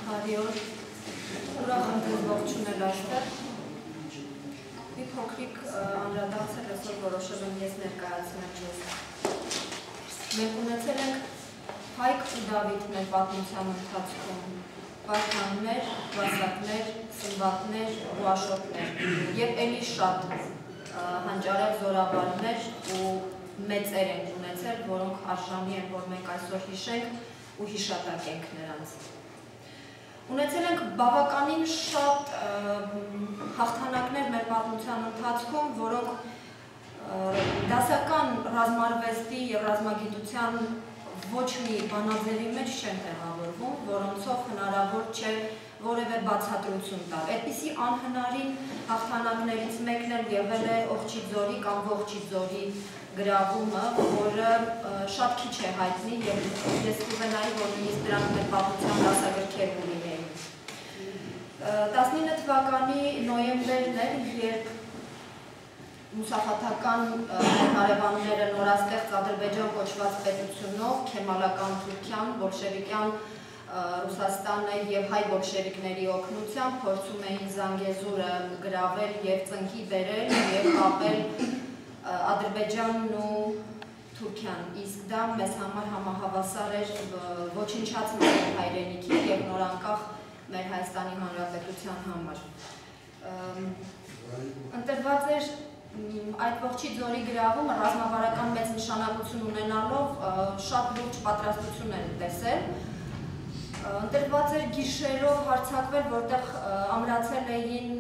Բարի օր, ուրախ եմ ձեզ ողջունել այստեղ։ Մի փոքրիկ անդրադարձել այսօր որոշել եմ ես ներկայացնել ձեզ։ Մենք ունեցել ենք Հայկ ու Դավիթներ պատմության ընթացքում պաշտպաններ, վասակներ, սմբատներ ու աշոտներ եւ ելի շատ հանճարեղ զորավարներ ու մեծեր են ունեցել, որոնք արժանի են, որ մենք այսօր հիշենք ու հիշատակենք նրանց։ Ունեցել ենք բավականին շատ հաղթանակներ մեր պատմության ընթացքում, որոնք դասական ռազմարվեստի եւ ռազմագիտության ոչ մի բանաձևի մեջ չեն տեղավորվում, որոնցով հնարավոր չէ որևէ բացատրություն տալ։ Այդպիսի անհնարին հաղթանակներից մեկն էլ եղել է Օղջիձորի կամ Ողջիձորի գրավումը, որը շատ քիչ է հայտնի եւ ես կուզենայի, որ նույնիսկ դրանք մեր պատմության դասագրքերում լինեին։ 19 թվականի նոյեմբերն էր, երբ մուսաֆաթական հարևանները նորաստեղծ Ադրբեջան կոչված պետությունով քեմալական Թուրքիան, բոլշևիկյան Ռուսաստանը եւ հայ բոլշևիկների օգնությամբ փորձում էին Զանգեզուրը գրավել եւ ծնկի բերել եւ կապել Ադրբեջանն ու Թուրքիան, իսկ դա մեզ համար համահավասար էր ոչնչացնել հայրենիքի եւ նորանկախ մեր Հայաստանի Հանրապետության համար։ Ընտրված էր այդ Ողջիձորի գրավումը ռազմավարական մեծ նշանակություն ունենալով շատ լուրջ պատրաստություն են տեսել։ Ընտրված էր գիշերով հարձակվել, որտեղ ամրացել էին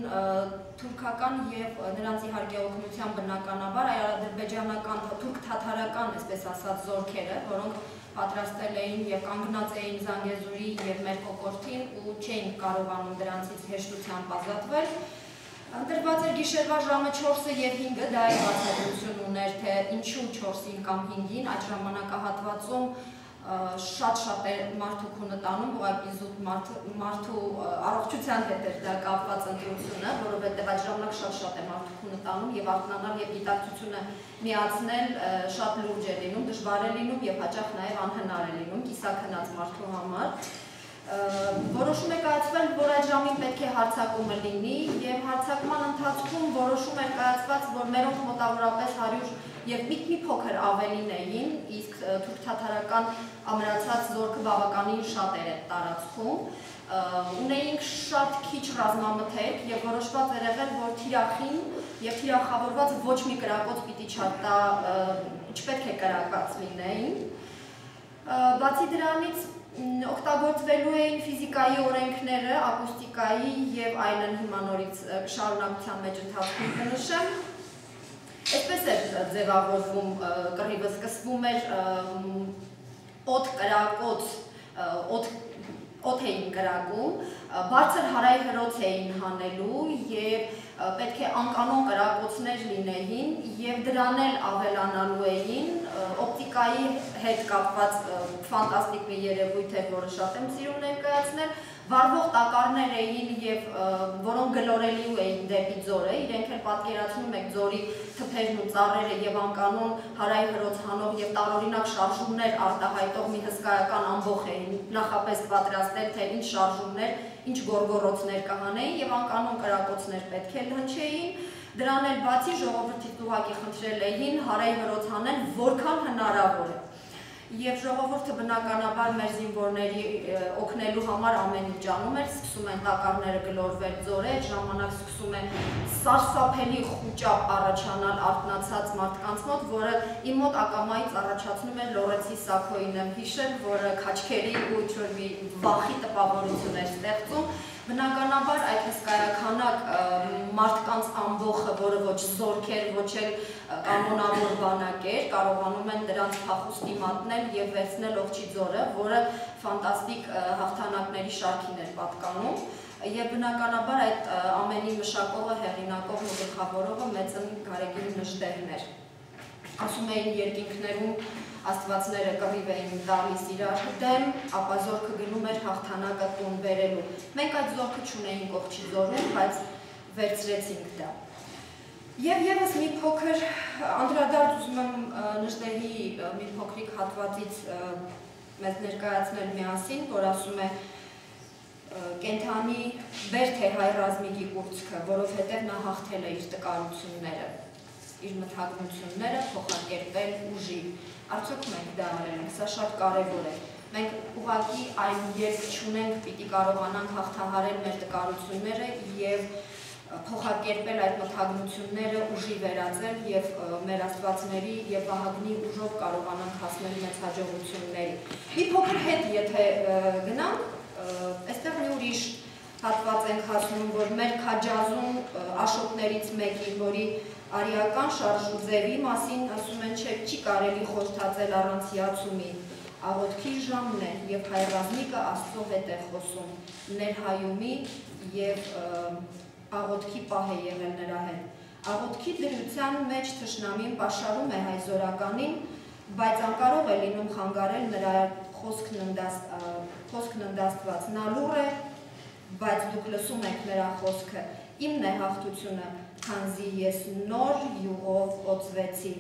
թուրքական եւ նրանց իհարկե օգնության բնականաբար ադրբեջանական թուրք-թաթարական, այսպես ասած, զորքերը, որոնք պատրաստել էին եւ կանգնած էին Զանգեզուրի եւ մեր կոկորդին ու չէին կարողանում դրանցից հեշտությամբ ազատվել։ Ընտրված էր գիշերվա ժամը 4-ը եւ 5-ը, դա էլ բացատրություն ուներ, թե ինչու 4-ին կամ 5-ին, այդ ժամանակահատվածում շատ է մարդու քունը տանում, ուղղակի զուտ մարդու առողջության հետ էր դա կապված ընտրությունը, որովհետև այդ ժամանակ շատ է մարդու քունը տանում եւ արթնանալ եւ գիտակցությունը միացնել շատ լուրջ է լինում, դժվար է լինում եւ հաճախ նաեւ անհնար է լինում կիսաքնած մարդու համար։ Որոշում է կայացվել, որ այդ ժամին պետք է հարձակումը լինի եւ հարձակման ընթացքում որոշում էր կայացված, որ մերոնք մոտավորապես 100 եւ մի փոքր ավելին էին, իսկ թուրք-թաթարական ամրացած զորքը բավականին շատ էր այդ տարածքում, ունեինք շատ քիչ ռազմամթերք եւ որոշված էր եղել, որ թիրախին եւ թիրախավորված ոչ մի կրակոց պիտի չտա, չպետք է կրակած լինեին։ Բացի դրանից օգտագործվելու էին ֆիզիկայի օրենքները, ակուստիկայի եւ այլն հիմա նորից շարունակության մեջ ընթացքում կնշեմ։ Այսպես էր ձևավորվում կռիվը, սկսվում էր օդ կրակոց, օդ էին կրակում, բարձր հարայհրոց էին հանելու եւ պետք է անկանոն կրակոցներ լինեին եւ դրան էլ ավելանալու էին օպտիկայի հետ կապված ֆանտաստիկ մի երևույթ էր, որը շատ եմ սիրում ներկայացնել, վառվող տակառներ էին եւ որոնք գլորելու էին դեպի ձորը, իրենք էլ պատկերացնում եք ձորի թփերն ու ծառերը եւ անկանոն հարայհրոց հանող եւ տարօրինակ շարժումներ արտահայտող մի հսկայական ամբոխ էին նախապես պատրաստել, թե ինչ շարժումներ, ինչ գորգորոցներ կհանեին եւ անկանոն կրակոցներ պետք է հնչեին։ Դրան էլ բացի ժողովրդից ուղղակի խնդրել էին հարայհրոց հանել որքան հնարավոր է։ Եվ ժողովուրդը բնականաբար մեր զինվորների օգնելու համար ամեն ինչ անում էր, սկսում են տակառները գլորվել ձորը, այդ ժամանակ սկսում է սարսափելի խուճապ առաջանալ արթնացած մարդկանց մոտ, որը իմ մոտ ակամայից առաջացնում է Լորենցի Սաքոյին եմ հիշել, որը քաչքերի ու ինչ-որ մի վախի տպավորություն էր ստեղծում։ Բնականաբար այդ հսկայականակ մարդկանց ամբոխը, որը ոչ զորք էր, ոչ էլ կանոնավոր բանակ էր, կարողանում են դրանց փախուստի մատնել եւ վերցնել Ողջիձորը, որը ֆանտաստիկ հաղթանակների շարքին էր պատկանում։ Եվ բնականաբար այդ ամենի մշակողը, հեղինակողն ու գլխավորողը մեծն Գարեգին Նժդեհն էր։ Ասում էին երկինքներում աստվածները կռիվ էին տալիս իրար դեմ, ապա զորքը գնում էր հաղթանակը տուն բերելու։ Մենք այդ զորքը չունեինք Ողջիձորում, բայց վերցրեցինք դա։ Եվ եւս մի փոքր անդրադարձ ուզում եմ Նժդեհի մի փոքրիկ հատվածից մեզ ներկայացնել միասին, որ ասում է կենթանի բեր թե հայ ռազմիկի կուրծքը, որովհետև նա հաղթել է իր տկարությունները, իր մթագնությունները փոխակերպել ուժի։ Արդյոք մենք դա արել ենք, սա շատ կարևոր է։ Մենք ուղղակի այն երբ չունենք, պիտի կարողանանք հաղթահարել մեր տկարությունները և փոխակերպել այդ մթագնությունները ուժի վերածել և մեր աստվածների և Վահագնի ուժով կարողանանք հասնել մեծ հաջողությունների։ Մի փոքր հետ եթե գնանք, այստեղ մի ուրիշ հատված ենք հասնում, որ մեր քաջազում աշոտներից մեկի, որի արիական շարժուձևի մասին ասում են չի կարելի խորհրդածել առանց հիացումի, աղոթքի ժամն է և հայ ռազմիկը Աստծո հետ է խոսում, ներհայումի և աղոթքի պահ է եղել նրա հետ։ Աղոթքի դրության մեջ թշնամին պաշարում է հայ զորականին, բայց անկարող է լինում խանգարել նրա խոսքն ընդաստված։ Նա լուռ է, բայց դուք լսում եք նրա խոսքը, իմն է հաղթությունը, քանզի ես նոր յուղով օծվեցի։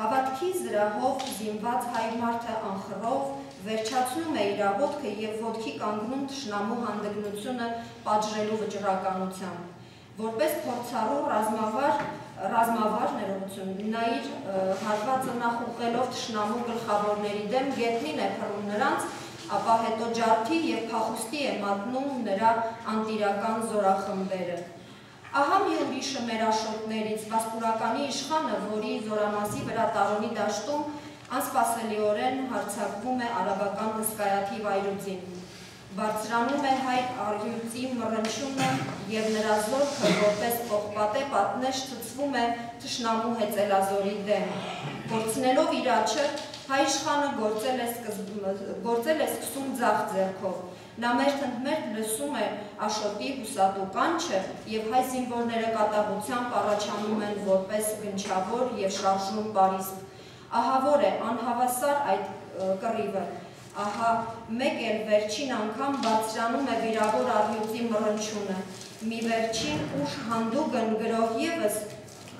Հավատքի զրահով զինված հայ մարդը անխռով վերջացնում է իր աղոթքը և ոտքի կանգնում թշնամու հանդգնությունը պատժելու վճռականությամբ։ Որպես փորձառու ռազմավար ներողություն, նա իր հատվածը նախ ուղղելով թշնամու գլխավորների դեմ գետնին է փռում նրանց, ապա հետո ջարդի և փախուստի է մատնում նրա անտիրական զորախմբերը։ Ահա մի ուրիշը մեր աշոտներից, Վասպուրականի իշխանը, որի զորամասի վրա Տարոնի դաշտում անսպասելիորեն հարձակվում է արաբական հսկայաթիվ այրուձին։ Բարձրանում է հայ առյուծի մռնչյունը և նրա զորքը որպես պողպատե պատնեշ ցցվում է թշնամու հեծելազորի դեմ։ Կորցնելով իր աչը, հայ իշխանը գործել է սկսում ձախ ձեռքով։ Նա մերթընդմերթ լսում է աշոտի հուսատու կանչը և հայ զինվորները կատաղությամբ առաջանում են որպես գնչավոր և շարժում պարիսպ։ Ահավոր է, անհավասար այդ կռիվը։ Ահա մեկ էլ վերջին անգամ բարձրանում է վիրավոր առյուծի մռնչյունը։ Մի վերջին ուժ հանդուգն գրող ևս,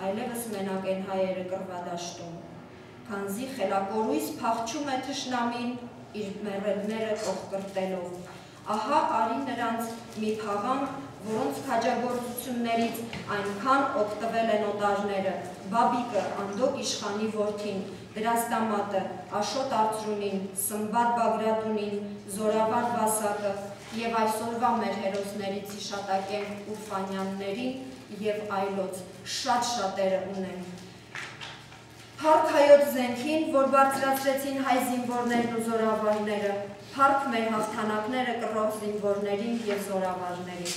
այլևս մենակ են հայերը կռվադաշտում։ Քանզի խելակորույս փախչում է թշնամին իր մեռելները կողկրտելով։ Ահա արի նրանց մի փաղանք, որոնց քաջագործություններից այնքան օգտվել են օտարները, Բաբիկը, Անդոկ իշխանի որդին, Դրաստամատը, Աշոտ Արծրունին, Սմբատ Բագրատունին, Զորավար Վասակը և այսօրվա մեր հերոսներից հիշատակենք Ուրֆանյաններին և այլոց, շատ շատերը ունենք։ Փառք հայոց զենքին, որ բարձրացրեցին հայ զինվորներն ու զորավարները, փառք մեր հաղթանակները կռող զինվորներին և զորավարներին։